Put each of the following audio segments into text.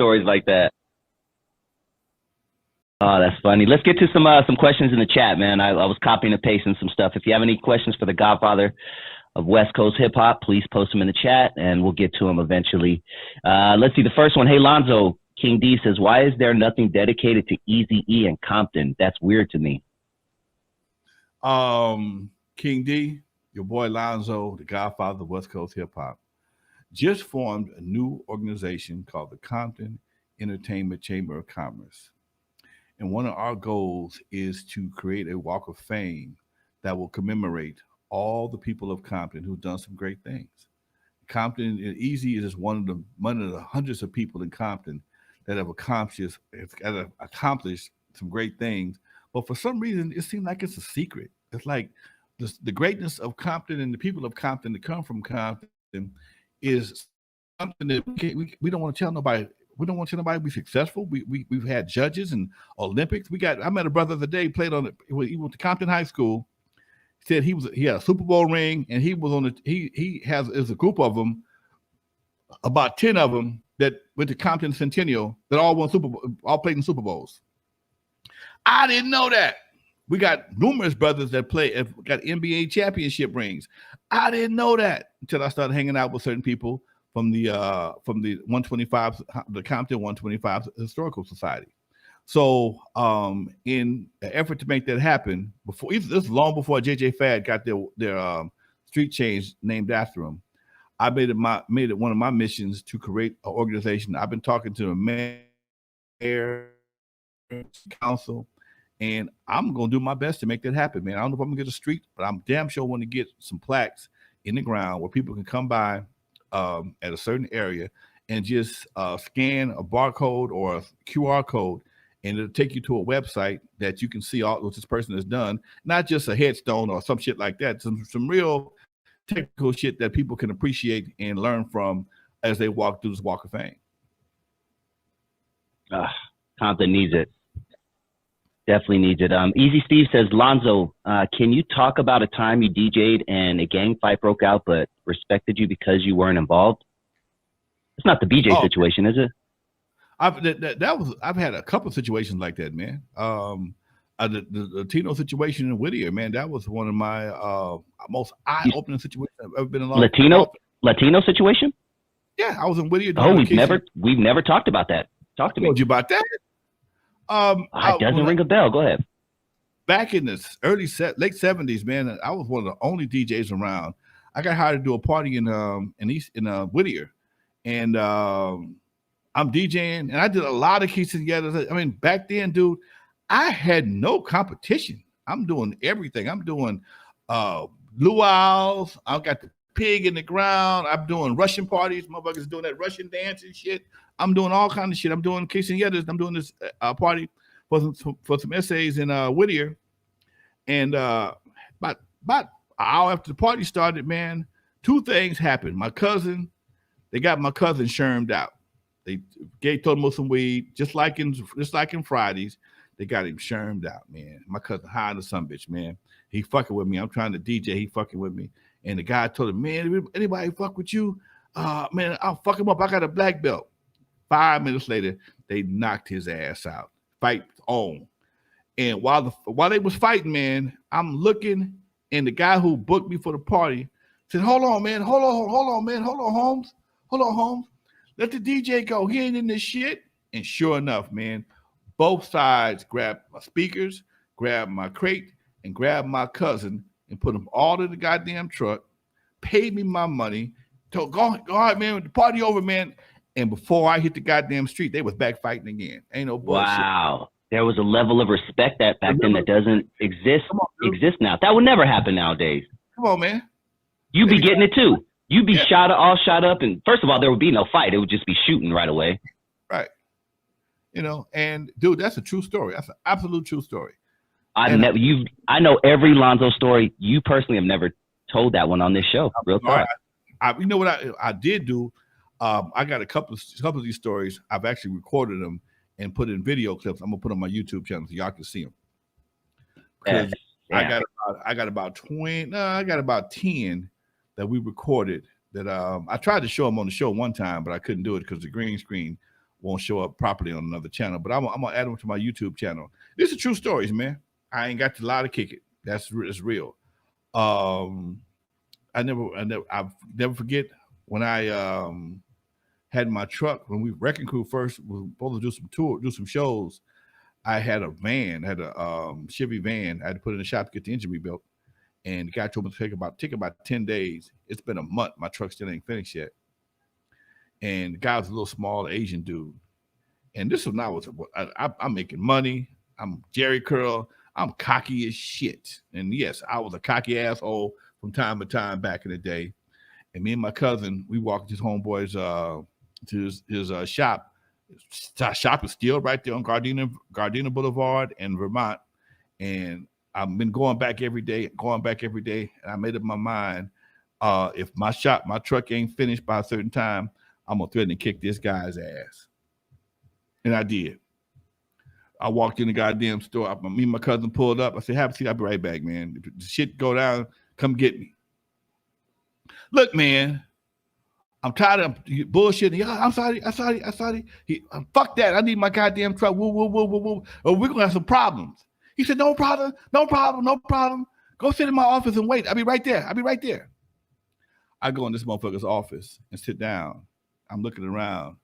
stories like that. Oh, that's funny. Let's get to some questions in the chat, man. I was copying and pasting some stuff. If you have any questions for the Godfather of West Coast hip hop, please post them in the chat, and we'll get to them eventually. Let's see the first one. Hey, Lonzo, King D says, "Why is there nothing dedicated to Eazy E and Compton? That's weird to me." King D, your boy Lonzo, the Godfather of West Coast hip hop, just formed a new organization called the Compton Entertainment Chamber of Commerce. And one of our goals is to create a walk of fame that will commemorate all the people of Compton who've done some great things. Compton, Eazy is just one of the hundreds of people in Compton that have accomplished some great things. But for some reason, it seems like it's a secret. It's like the greatness of Compton and the people of Compton that come from Compton is something that we don't want to tell nobody. We don't want to tell nobody we're successful. We've had judges and Olympics. I met a brother the other day, played on he went to Compton High School. Said he had a Super Bowl ring, and he was on there's a group of them, about 10 of them that went to Compton Centennial that all played in Super Bowls. I didn't know that. We got numerous brothers that got NBA championship rings. I didn't know that until I started hanging out with certain people from the 125, the Compton 125 Historical Society. So in an effort to make that happen, this is long before JJ Fad got their street chains named after him, I made it one of my missions to create an organization. I've been talking to the mayor, council, and I'm going to do my best to make that happen, man. I don't know if I'm going to get a street, but I'm damn sure want to get some plaques in the ground where people can come by at a certain area and just scan a barcode or a QR code, and it'll take you to a website that you can see all what this person has done, not just a headstone or some shit like that, some real technical shit that people can appreciate and learn from as they walk through this walk of fame. Compton needs it. Definitely needs it. Easy Steve says, Lonzo, can you talk about a time you DJ'd and a gang fight broke out but respected you because you weren't involved? It's not the BJ situation, is it? I've had a couple of situations like that, man. The Latino situation in Whittier, man, that was one of my most eye-opening situations I've ever been in. Latino situation? Yeah, I was in Whittier. We've never talked about that. Talk to me. Told you about that? It doesn't ring a bell. Go ahead. Back in the late 70s, man, I was one of the only DJs around. I got hired to do a party in Whittier, and I'm DJing, and I did a lot of quinceañeras. I mean, back then, dude, I had no competition. I'm doing everything. I'm doing luau's. I got the pig in the ground. I'm doing Russian parties. Motherfuckers doing that Russian dance and shit. I'm doing all kinds of shit. I'm doing quinceañeras. I'm doing this party for some essays in Whittier. And about an hour after the party started, man, two things happened. They got my cousin shermed out. They told him some weed, just like in Fridays. They got him shermed out, man. My cousin high to some bitch, man. He fucking with me. I'm trying to DJ. He fucking with me. And the guy told him, man, anybody fuck with you? Man, I'll fuck him up. I got a black belt. 5 minutes later, they knocked his ass out. Fight on. And while they was fighting, man, I'm looking, and the guy who booked me for the party said, hold on, man. Hold on, man. Hold on, Holmes. Let the DJ go. He ain't in this shit. And sure enough, man, both sides grabbed my speakers, grabbed my crate, and grabbed my cousin and put them all in the goddamn truck, paid me my money, told, go ahead, man, the party over, man. And before I hit the goddamn street, they was back fighting again. Ain't no bullshit. Wow. There was a level of respect that back then that doesn't exist now. That would never happen nowadays. Come on, man. You'd be getting it too. You'd be all shot up, and first of all, there would be no fight. It would just be shooting right away. Right. And dude, that's a true story. That's an absolute true story. I know every Lonzo story. You personally have never told that one on this show. Real talk. You know what I did do? I got a couple of these stories. I've actually recorded them and put in video clips. I'm gonna put on my YouTube channel so y'all can see them. I got about 20. I got about 10 that we recorded. That I tried to show them on the show one time, but I couldn't do it because the green screen won't show up properly on another channel. But I'm gonna add them to my YouTube channel. These are true stories, man. I ain't got to lie to kick it. It's real. I never forget when I had my truck when we wrecking crew first. We were supposed to do some shows. I had a Chevy van. I had to put it in the shop to get the engine rebuilt. And the guy told me to take about 10 days. It's been a month. My truck still ain't finished yet. And the guy was a little small Asian dude. And this was not I'm making money. I'm Jerry Curl. I'm cocky as shit. And yes, I was a cocky asshole from time to time back in the day. And me and my cousin, we walked his homeboys to his shop. His shop is still right there on Gardena Boulevard in Vermont. And I've been going back every day. And I made up my mind, if my truck ain't finished by a certain time, I'm going to threaten to kick this guy's ass. And I did. I walked in the goddamn store. Me and my cousin pulled up. I said, have a seat. I'll be right back, man. If the shit go down, come get me. Look, man, I'm tired of bullshitting. Yeah, I'm sorry. Fuck that. I need my goddamn truck. Woo. Or we're going to have some problems. He said, no problem. Go sit in my office and wait. I'll be right there. I go in this motherfucker's office and sit down. I'm looking around.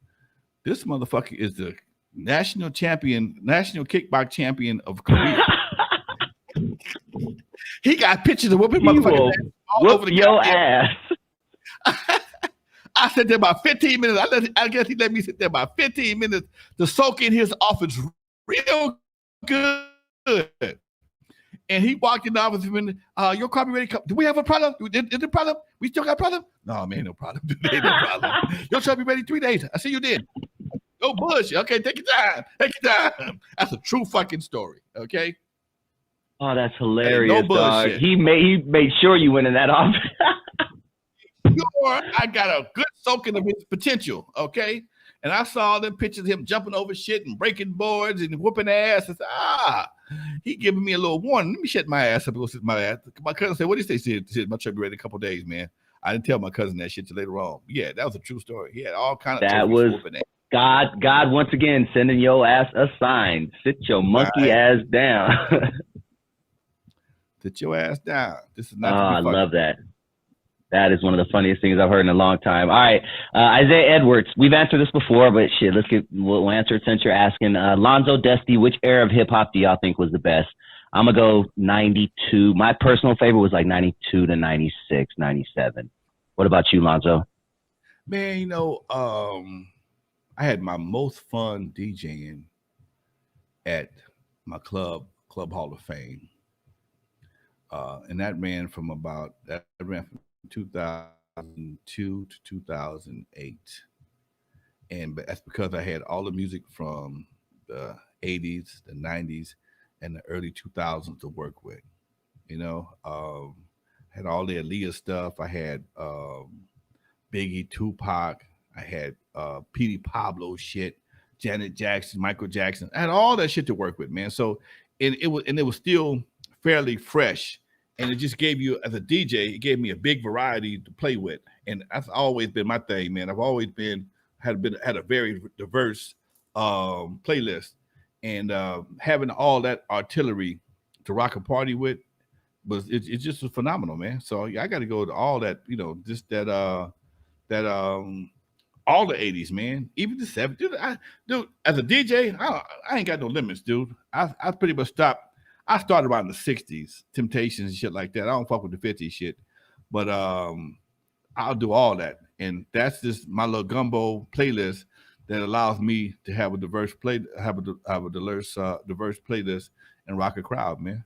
This motherfucker is the national kickbox champion of Korea. He got pictures of whooping motherfuckers all over the your ass. I sat there about 15 minutes. I guess he let me sit there about 15 minutes to soak in his office real good. And he walked in the office and your car be ready. Do we have a problem? Is it a problem? We still got a problem? No, man, no problem. Ain't no problem. Your truck be ready 3 days. I see you did. No bullshit. Okay, take your time. That's a true fucking story. Okay. Oh, that's hilarious. No bullshit. Dog. He made sure you went in that office. Sure, I got a good soaking of his potential. Okay. And I saw them pictures of him jumping over shit and breaking boards and whooping ass. I said, he giving me a little warning. Let me shut my ass up and go sit my ass. My cousin said, what did he say? My truck be ready in a couple of days, man. I didn't tell my cousin that shit till later on. Yeah, that was a true story. He had all kinds of that was God once again sending your ass a sign. Sit your monkey ass down. Sit your ass down. This is not. I love that. That is one of the funniest things I've heard in a long time. All right, Isaiah Edwards. We've answered this before, but shit, we'll answer it since you're asking. Lonzo, Dusty, which era of hip hop do y'all think was the best? I'm gonna go 92. My personal favorite was like 92 to 96, 97. What about you, Lonzo? Man, I had my most fun DJing at my Club Hall of Fame, and that ran from 2002 to 2008, and that's because I had all the music from the 80s, the 90s, and the early 2000s to work with. Had all the Aaliyah stuff. I had Biggie, Tupac. I had Petey Pablo shit, Janet Jackson, Michael Jackson. I had all that shit to work with, man. So it was still fairly fresh. And it just gave you, as a DJ, it gave me a big variety to play with. And that's always been my thing, man. I've always had a very diverse playlist. And having all that artillery to rock a party with it's just phenomenal, man. So I got to go to all that, just that all the 80s, man. Even the 70s. Dude, as a DJ, I ain't got no limits, dude. I pretty much stopped. I started around the 60s, Temptations and shit like that. I don't fuck with the 50s shit. But I'll do all that. And that's just my little gumbo playlist that allows me to have a diverse playlist and rock a crowd, man.